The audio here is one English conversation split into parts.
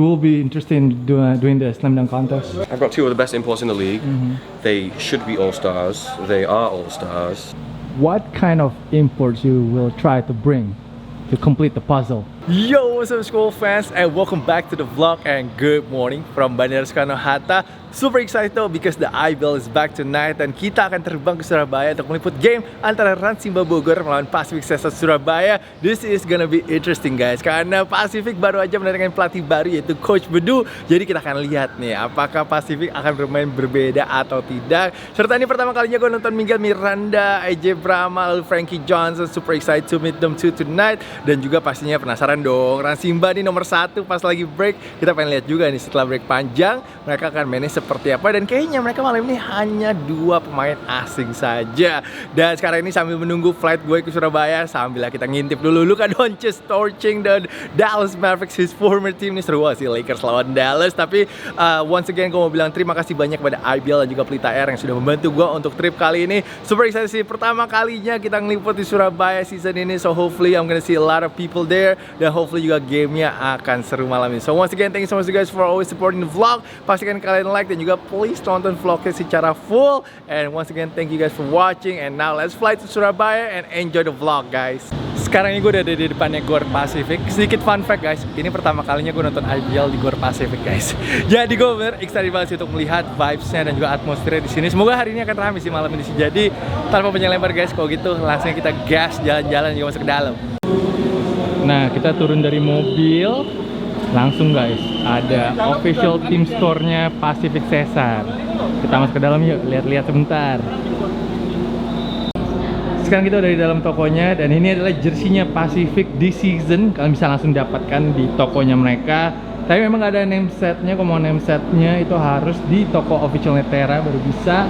will be interested in doing the slam dunk contest? I've got two of the best imports in the league. They should be all-stars. They are all-stars. What kind of imports you will try to bring to complete the puzzle? Yo, what's up school fans, and welcome back to the vlog, and good morning from Bandara Soekarno-Hatta. Super excited though because the IBL is back tonight dan kita akan terbang ke Surabaya untuk meliput game antara RANS SIMBA BOGOR melawan Pacific Sesa Surabaya. This is gonna be interesting guys, karena Pacific baru aja mendatangkan pelatih baru yaitu Coach Bedu. Jadi kita akan lihat nih apakah Pacific akan bermain berbeda atau tidak. Serta ini pertama kalinya gue nonton Miguel Miranda, AJ Brahma, lalu Frankie Johnson. Super excited to meet them two tonight. Dan juga pastinya penasaran dong, RANS SIMBA nih nomor 1 pas lagi break. Kita pengen lihat juga nih setelah break panjang mereka akan mainnya seperti apa, dan kayaknya mereka malam ini hanya 2 pemain asing saja. Dan sekarang ini sambil menunggu flight gue ke Surabaya, sambil kita ngintip dulu Luka Doncic torching dan Dallas Mavericks, his former team. Ini seru sih Lakers lawan Dallas. Tapi once again gue mau bilang terima kasih banyak pada IBL dan juga Pelita Air yang sudah membantu gue untuk trip kali ini. Super excited sih, pertama kalinya kita ngeliput di Surabaya season ini. So hopefully I'm gonna see a lot of people there, dan hopefully juga gamenya akan seru malam ini. So once again thank you so much guys for always supporting the vlog. Pastikan kalian like dan juga please tonton vlognya secara full. And once again thank you guys for watching, and now let's fly to Surabaya and enjoy the vlog guys. Sekarang ini gue udah ada di depannya Gor Pacific. Sedikit fun fact guys, ini pertama kalinya gue nonton IBL di Gor Pacific guys. Jadi gue bener excited banget sih untuk melihat vibes-nya dan juga atmosfernya di sini. Semoga hari ini akan ramai sih malam ini sih. Jadi tanpa panjang lebar guys, kalau gitu langsung kita gas jalan-jalan juga masuk ke dalam. Nah, kita turun dari mobil langsung guys, ada official team store-nya Pacific Cesar. Kita masuk ke dalam yuk, lihat-lihat sebentar. Sekarang kita udah di dalam tokonya, dan ini adalah jersinya Pacific this season. Kalian bisa langsung dapatkan di tokonya mereka. Tapi memang gak ada name setnya. Kalau mau name setnya itu harus di toko officialnya Terra baru bisa.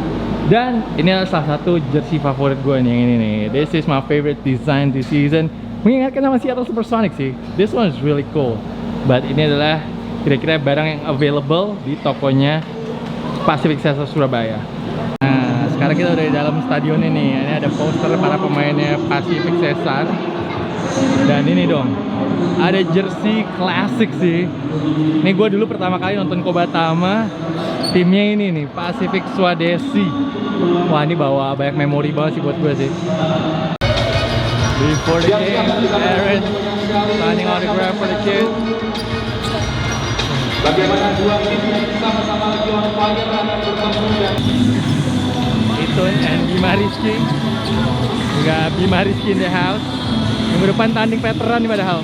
Dan ini adalah salah satu jersey favorit gue nih, yang ini nih. This is my favorite design this season. Mengingatkan sama Seattle Supersonics sih. This one is really cool. But ini adalah kira-kira barang yang available di tokonya Pacific Sesa Surabaya. Nah, sekarang kita udah di dalam stadion ini. Ini ada poster para pemainnya Pacific Sesa. Dan ini dong, ada jersey klasik sih. Ini gue dulu pertama kali nonton Kobatama, timnya ini nih, Pacific Swadesi. Wah, ini bawa banyak memori banget sih buat gue sih. Before the game, Aaron signing autograph for the kid. Bagaimana dua tim yang sama-sama lagi on fire akan bertemu dan Itun and Bima Rizky. Juga Bima Rizky in the house. Minggu depan tanding veteran nih padahal.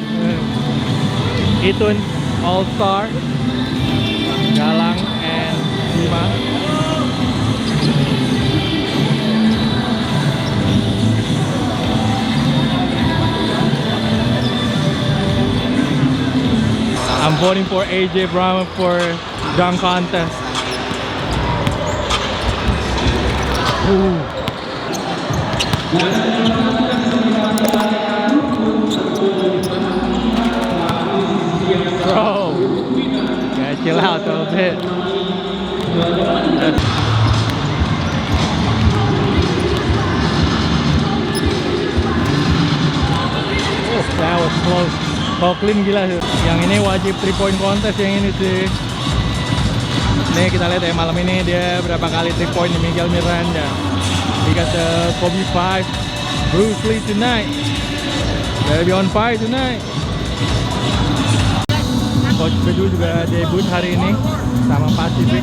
Itun All Star, Galang and Bima. I'm voting for AJ Brahma for dunk contest. Ooh. Bro, gotta chill out a little bit. Oh, that was close. Clean gila sih. Yang ini wajib 3 point contest yang ini sih. Nih kita lihat ya malam ini dia berapa kali 3 point di Miguel Miranda. We got the Kobe 5, Bruce Lee tonight. Better be on fire tonight. Coach Bedu juga debut hari ini sama Pacific.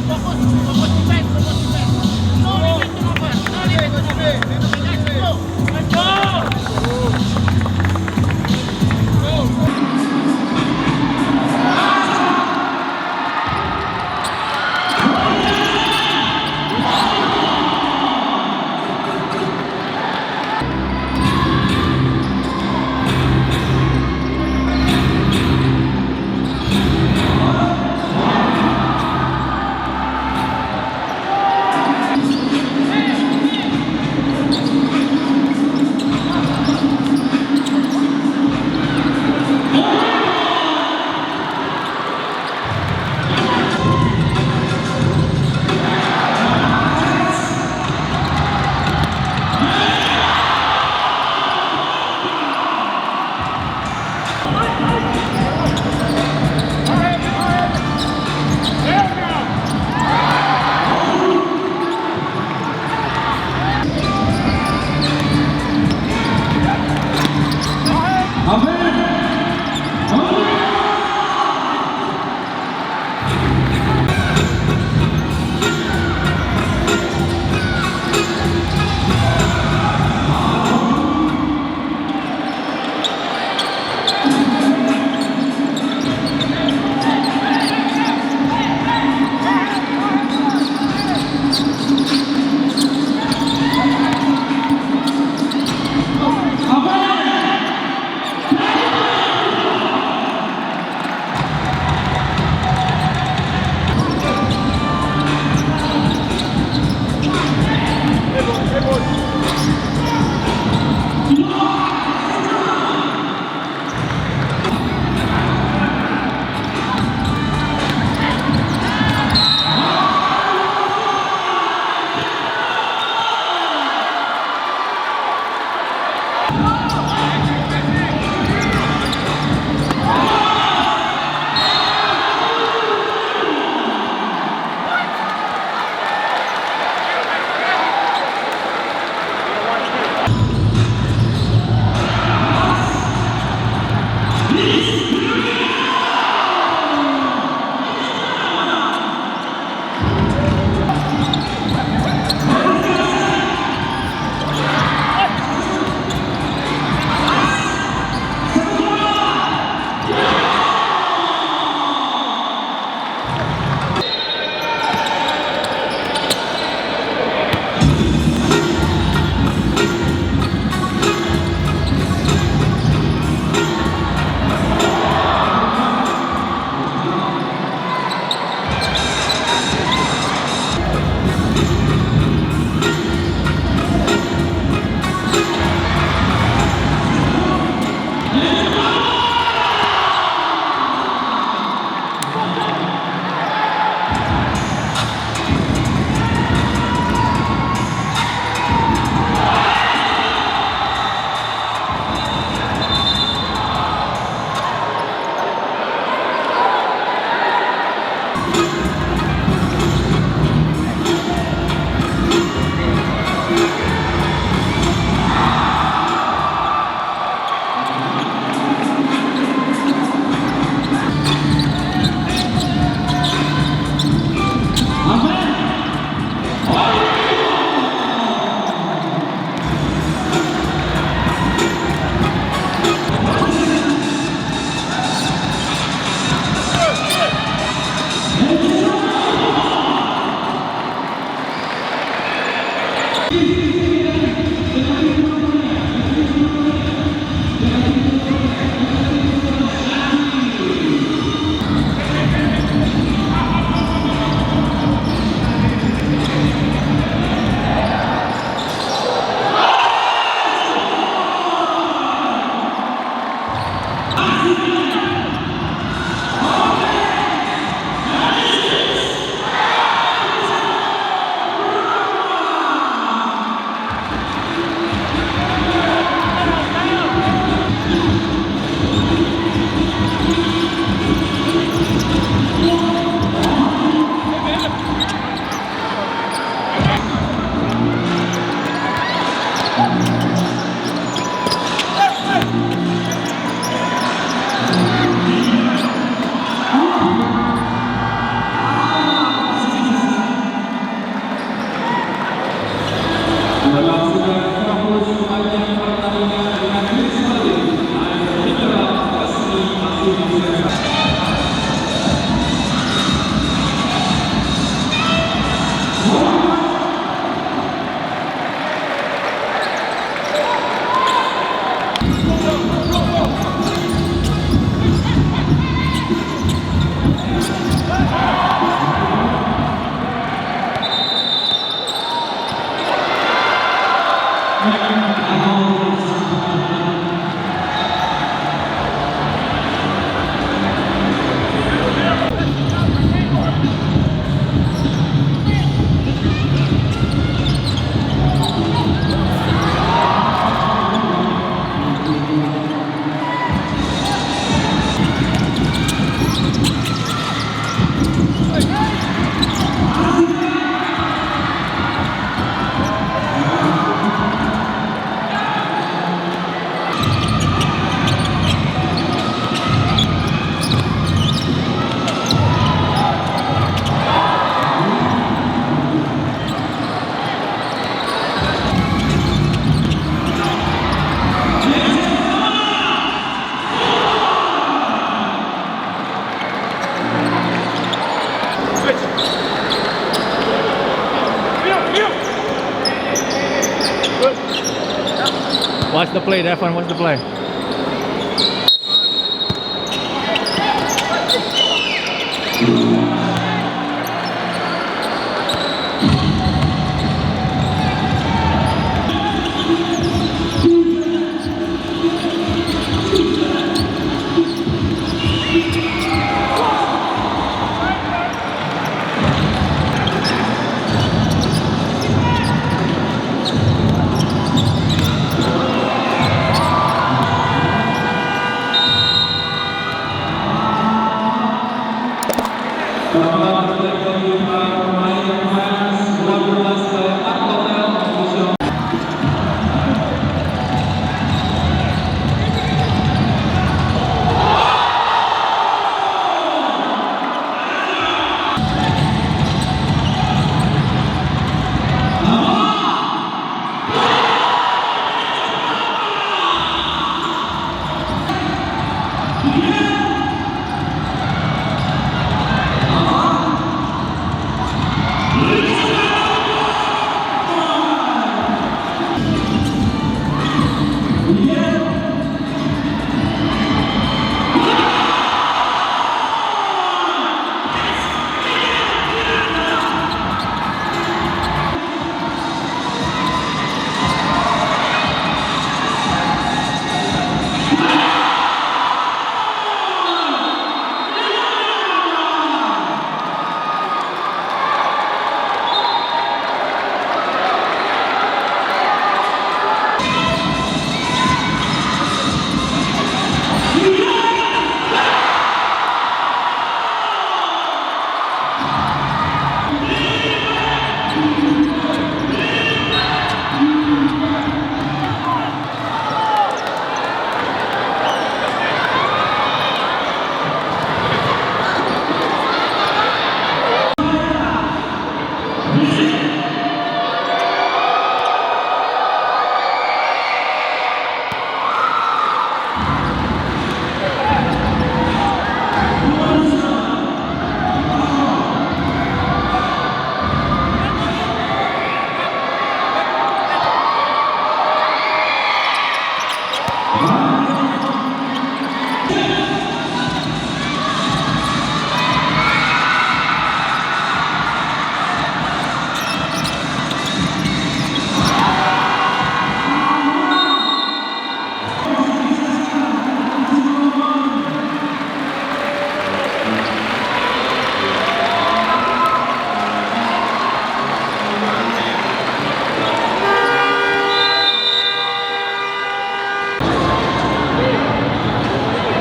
What's the play, Devon? What's the play?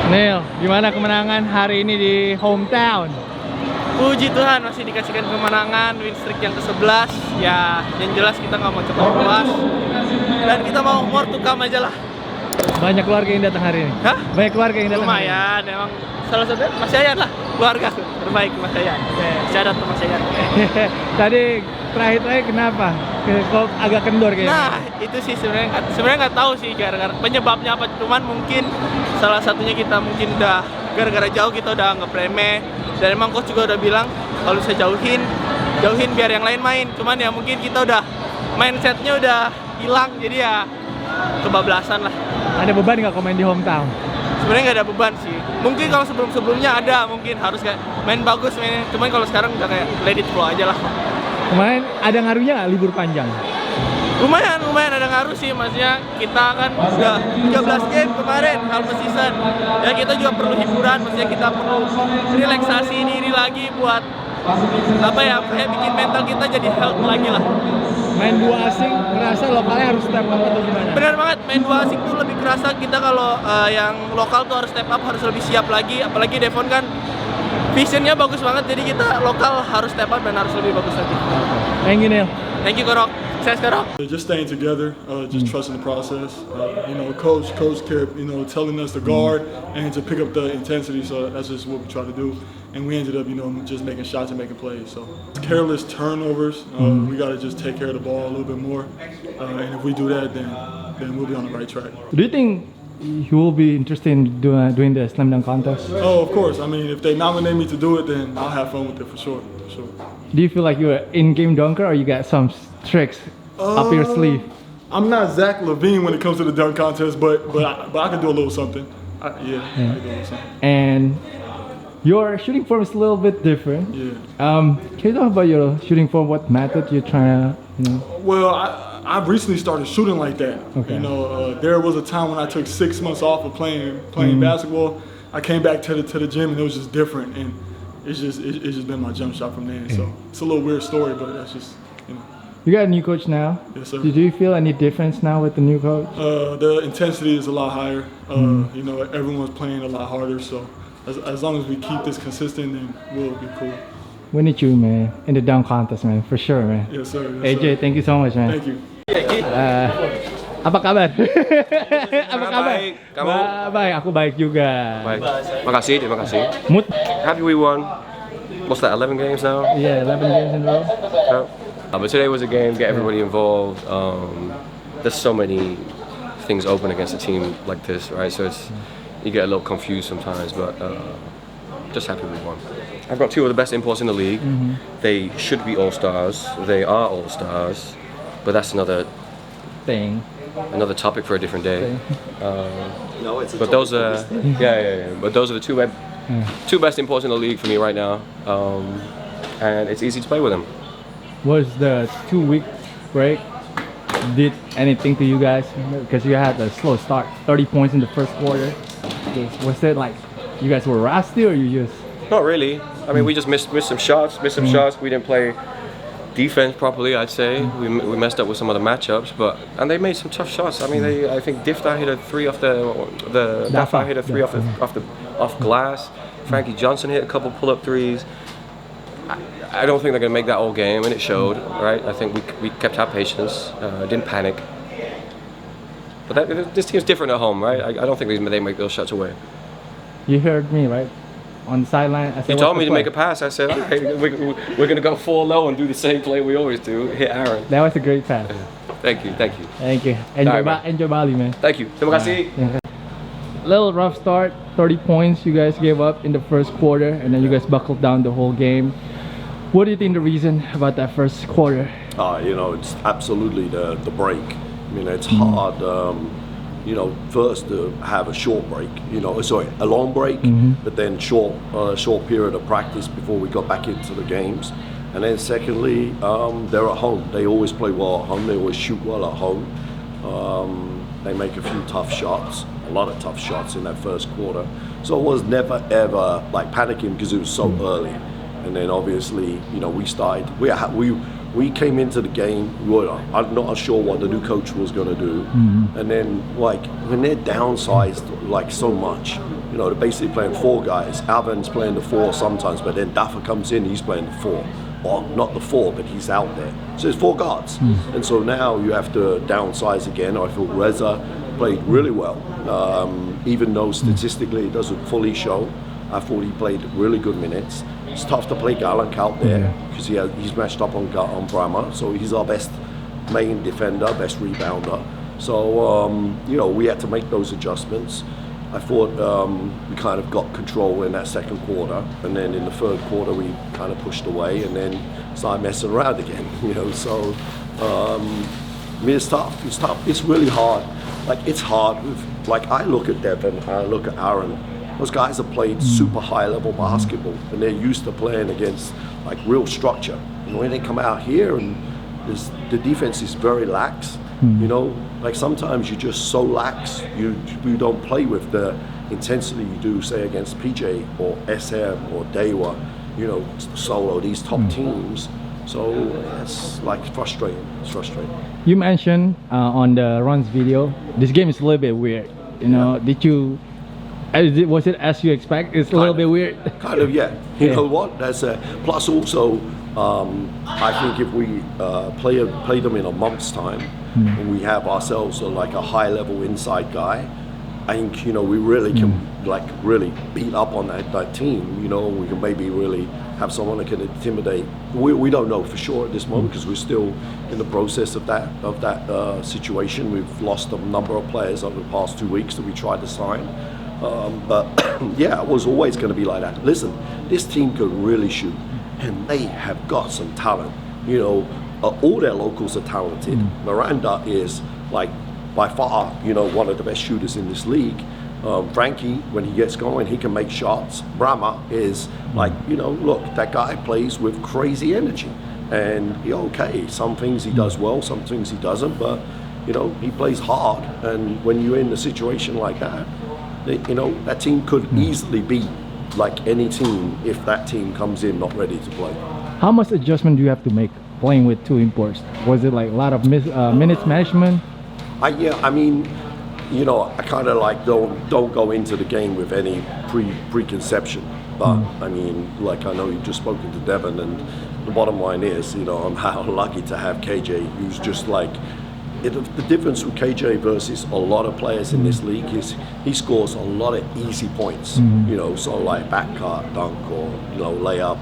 Neil, gimana kemenangan hari ini di hometown? Puji Tuhan masih dikasihkan kemenangan, win streak yang ke-11. Ya, yang jelas kita nggak mau cepat puas. Dan kita mau more to come aja lah. Banyak keluarga yang datang hari ini? Hah? Banyak keluarga yang datang? Lumayan, emang salah satu Mas Yayan lah, keluarga terbaik Mas Yayan. Syarat ke Mas Yayan. Tadi terakhir kenapa? Kok agak kendor kayaknya? Nah, itu sih sebenarnya nggak tahu sih gara-gara penyebabnya apa. Cuman mungkin salah satunya kita mungkin udah gara-gara jauh kita udah nggak remeh. Dan emang coach juga udah bilang kalau bisa jauhin biar yang lain main. Cuman ya mungkin kita udah mindsetnya udah hilang, jadi ya kebablasan lah. Ada beban nggak kalau main di hometown? Sebenarnya nggak ada beban sih. Mungkin kalau sebelumnya ada, mungkin harus kayak main bagus mainnya. Cuman kalau sekarang udah kayak let it flow aja lah. Kemarin ada ngaruhnya nggak libur panjang? Lumayan ada ngaruh sih, maksudnya kita kan udah 13 game kemarin half season. Ya kita juga perlu hiburan, maksudnya kita perlu relaksasi diri lagi buat apa ya, kayak bikin mental kita jadi health lagi lah. Main dua asing, merasa lokalnya harus step up atau gimana? Benar banget, main dua asing tuh lebih kerasa kita kalau yang lokal tuh harus step up, harus lebih siap lagi. Apalagi Devon kan visionnya bagus banget, jadi kita lokal harus step up dan harus lebih bagus lagi. Thank you, Neil. Thank you, Korok. Sukses, Korok. Just staying together, just trusting the process. Coach kept, telling us to guard and to pick up the intensity. So that's just what we try to do. And we ended up, just making shots and making plays. So careless turnovers. We got to just take care of the ball a little bit more. And if we do that, then we'll be on the right track. Do you think you will be interested in doing the slam dunk contest? Oh, of course. I mean, if they nominate me to do it, then I'll have fun with it for sure. Do you feel like you're an in-game dunker, or you got some tricks up your sleeve? I'm not Zach LaVine when it comes to the dunk contest, but I can do a little something. I can do a little something. And your shooting form is a little bit different. Yeah. Can you talk about your shooting form? What method you're trying to? Well, I recently started shooting like that. Okay. You know, there was a time when I took 6 months off of playing basketball. I came back to the gym and it was just different, and it's just been my jump shot from there. So it's a little weird story, but that's just, you know. You got a new coach now. Yes, sir. Did you feel any difference now with the new coach? The intensity is a lot higher. You know, everyone's playing a lot harder. So as long as we keep this consistent, then we'll be cool. We need you, man, in the dunk contest, man, for sure, man. Yes, sir. Yes, AJ, sir. thank you so much, man. Thank you. Apa kabar? Apa kabar? Baik. Kamu? Baik, aku baik juga. Baik. Makasih, terima kasih. Mood? Happy we won. What's that, 11 games now? Yeah, 11 games in a row. No? But today was a game, get everybody involved. There's so many things open against a team like this, right? So you get a little confused sometimes, but just happy we won. I've got two of the best imports in the league. They should be all-stars. They are all-stars, but that's another topic for a different day. But those are But those are the two best imports in the league for me right now, and it's easy to play with them. Was the 2-week break did anything to you guys? Because you had a slow start, 30 points in the first quarter. Was it like you guys were rusty, or you just? Not really. I mean, we just missed some shots. We didn't play defense properly, I'd say. We messed up with some of the matchups, and they made some tough shots. I mean, I think Diftar hit a three off the Dafa hit a three off glass. Frankie Johnson hit a couple pull-up threes. I don't think they're going to make that all game, and it showed, right? I think we kept our patience, didn't panic. But this team's different at home, right? I don't think they make those shots away. You heard me, right? On the sideline, I said, You told me to make a pass. I said, okay, we're going to go 4 low and do the same play we always do, hit Aaron. That was a great pass. Thank you. Thank you. Enjoy Bali, man. Thank you. Terima kasih. Little rough start, 30 points you guys gave up in the first quarter, and then you guys buckled down the whole game. What do you think the reason about that first quarter? You know, it's absolutely the break. I mean, it's hard, you know, first to have a short break, you know, a long break, but then short period of practice before we got back into the games. And then secondly, they're at home. They always play well at home. They always shoot well at home. They make a few tough shots, a lot of tough shots in that first quarter. So it was never ever like panicking because it was so early. And then obviously, you know, we came into the game. I'm not sure what the new coach was going to do. And then, like, when they're downsized like so much, you know, they're basically playing 4 guys. Alvin's playing the 4 sometimes, but then Dafa comes in, he's playing the 4. Or not the 4, but he's out there. So it's 4 guards. And so now you have to downsize again. I thought Reza played really well, even though statistically it doesn't fully show. I thought he played really good minutes. It's tough to play Galank out there because he's matched up on Brahma, so he's our best main defender, best rebounder. So you know, we had to make those adjustments. I thought we kind of got control in that second quarter, and then in the third quarter we kind of pushed away and then started messing around again. You know, so I mean, it's tough. It's really hard. Like, it's hard with, like, I look at Devin, I look at Aaron. Those guys have played super high-level basketball, and they're used to playing against like real structure. And when they come out here, and the defense is very lax. You know, like sometimes you're just so lax, you don't play with the intensity you do, say, against PJ or SM or Dewa, you know, Solo, these top teams. So it's like frustrating. It's frustrating. You mentioned on the RANS video, this game is a little bit weird. You know, was it as you expect? It's a little bit weird. Kind of, yeah. You know what? That's plus also, I think if we play them in a month's time, and we have ourselves like a high-level inside guy, I think, you know, we really can like really beat up on that team. You know, we can maybe really have someone that can intimidate. We don't know for sure at this moment because we're still in the process of that situation. We've lost a number of players over the past 2 weeks that we tried to sign. But yeah, it was always going to be like that. Listen, this team could really shoot, and they have got some talent. You know, all their locals are talented. Miranda is like by far, one of the best shooters in this league. Frankie, when he gets going, he can make shots. Brahma is like, look, that guy plays with crazy energy. And okay, some things he does well, some things he doesn't, but he plays hard. And when you're in a situation like that, that team could easily beat like any team if that team comes in not ready to play. How much adjustment do you have to make playing with two imports? Was it like a lot of minutes management? I kind of like don't go into the game with any preconception. But I mean, like I know you've just spoken to Devon, and the bottom line is, I'm how lucky to have KJ, who's just like. The difference with KJ versus a lot of players in this league is he scores a lot of easy points. So like back cut, dunk, or layup.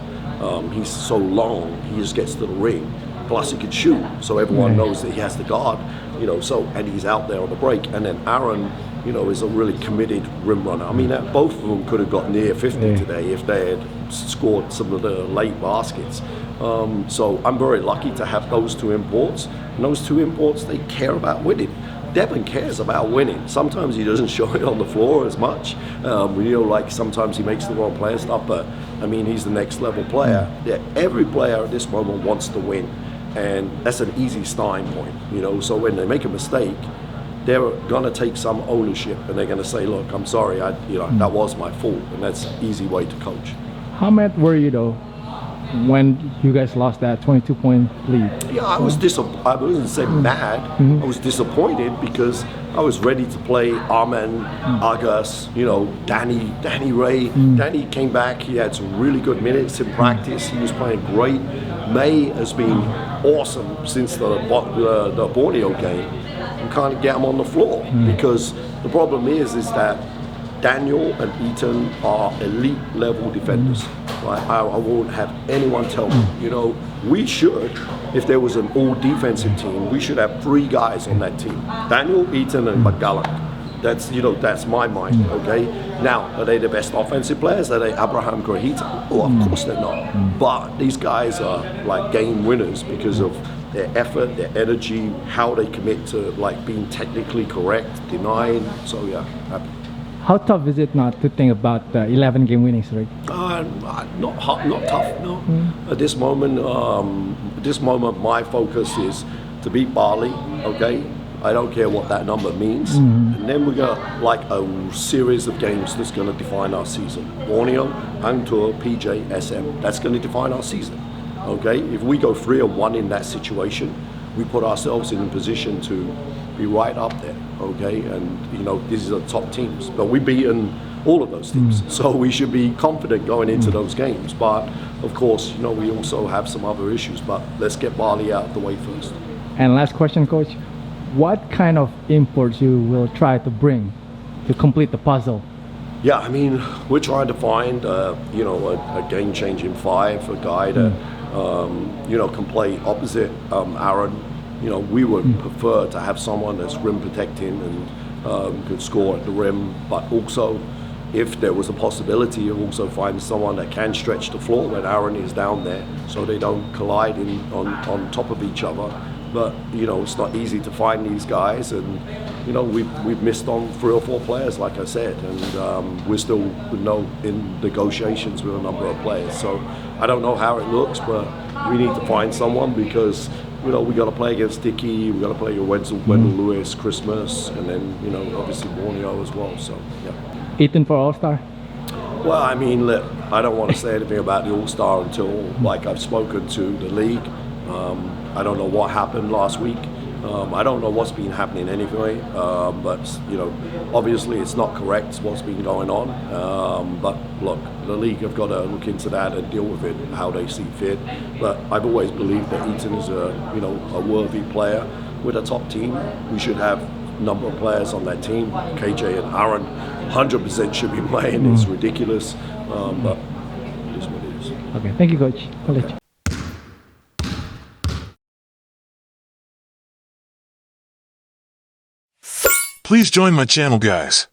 He's so long, he just gets to the ring. Plus he can shoot, so everyone knows that he has the guard. And he's out there on the break. And then Aaron, is a really committed rim runner. I mean, both of them could have got near 50 today if they had scored some of the late baskets. So I'm very lucky to have those two imports. And those two imports, they care about winning. Devon cares about winning. Sometimes he doesn't show it on the floor as much. Like sometimes he makes the wrong player stuff, but I mean, he's the next level player. Yeah, every player at this moment wants to win. And that's an easy starting point, So when they make a mistake, they're gonna take some ownership and they're gonna say, "Look, I'm sorry, that was my fault," and that's an easy way to coach. How mad were you though when you guys lost that 22-point lead? Yeah, I was I wouldn't say mad. I was disappointed because I was ready to play Arman, Agas, Danny Ray. Danny came back. He had some really good minutes in practice. He was playing great. May has been awesome since the Borneo game. You can't get him on the floor because the problem is that Daniel and Eaton are elite level defenders. Right? I won't have anyone tell me. We should, if there was an all defensive team, we should have 3 guys on that team: Daniel, Eaton, and McGallan. That's my mind. Okay. Now, are they the best offensive players? Are they Abraham Grahita? Oh, of course they're not. But these guys are like game winners because of their effort, their energy, how they commit to like being technically correct, denying. So yeah. How tough is it not to think about the 11-game winning streak? Not tough. No. At this moment, my focus is to beat Bali. Okay. I don't care what that number means. And then we got like a series of games that's going to define our season. Borneo, Hang Tuah, PJ, SM. That's going to define our season. Okay, if we go 3-1 in that situation, we put ourselves in a position to be right up there. Okay, and these are the top teams, but we've beaten all of those teams, so we should be confident going into those games. But of course, we also have some other issues. But let's get Bali out of the way first. And last question, Coach. What kind of imports you will try to bring to complete the puzzle? Yeah, I mean, we're trying to find, a game-changing 5, a guy that, can play opposite Aaron. We would prefer to have someone that's rim protecting and could score at the rim, but also, if there was a possibility of also finding someone that can stretch the floor when Aaron is down there, so they don't collide on top of each other. But it's not easy to find these guys, and we've missed on 3 or 4 players, like I said, and we're still in negotiations with a number of players. So I don't know how it looks, but we need to find someone because we got to play against Dickey, we got to play against Wendell Lewis, Christmas, and then obviously Borneo as well. So yeah. Eaton for All-Star? Well, I mean, look, I don't want to say anything about the All-Star until I've spoken to the league. I don't know what happened last week. I don't know what's been happening anyway, but obviously it's not correct what's been going on. But look, the league have got to look into that and deal with it how they see fit. But I've always believed that Eaton is a worthy player with a top team. We should have a number of players on that team. KJ and Aaron 100% should be playing. It's ridiculous, but it is what it is. Okay, thank you, Coach. College. Please join my channel, guys.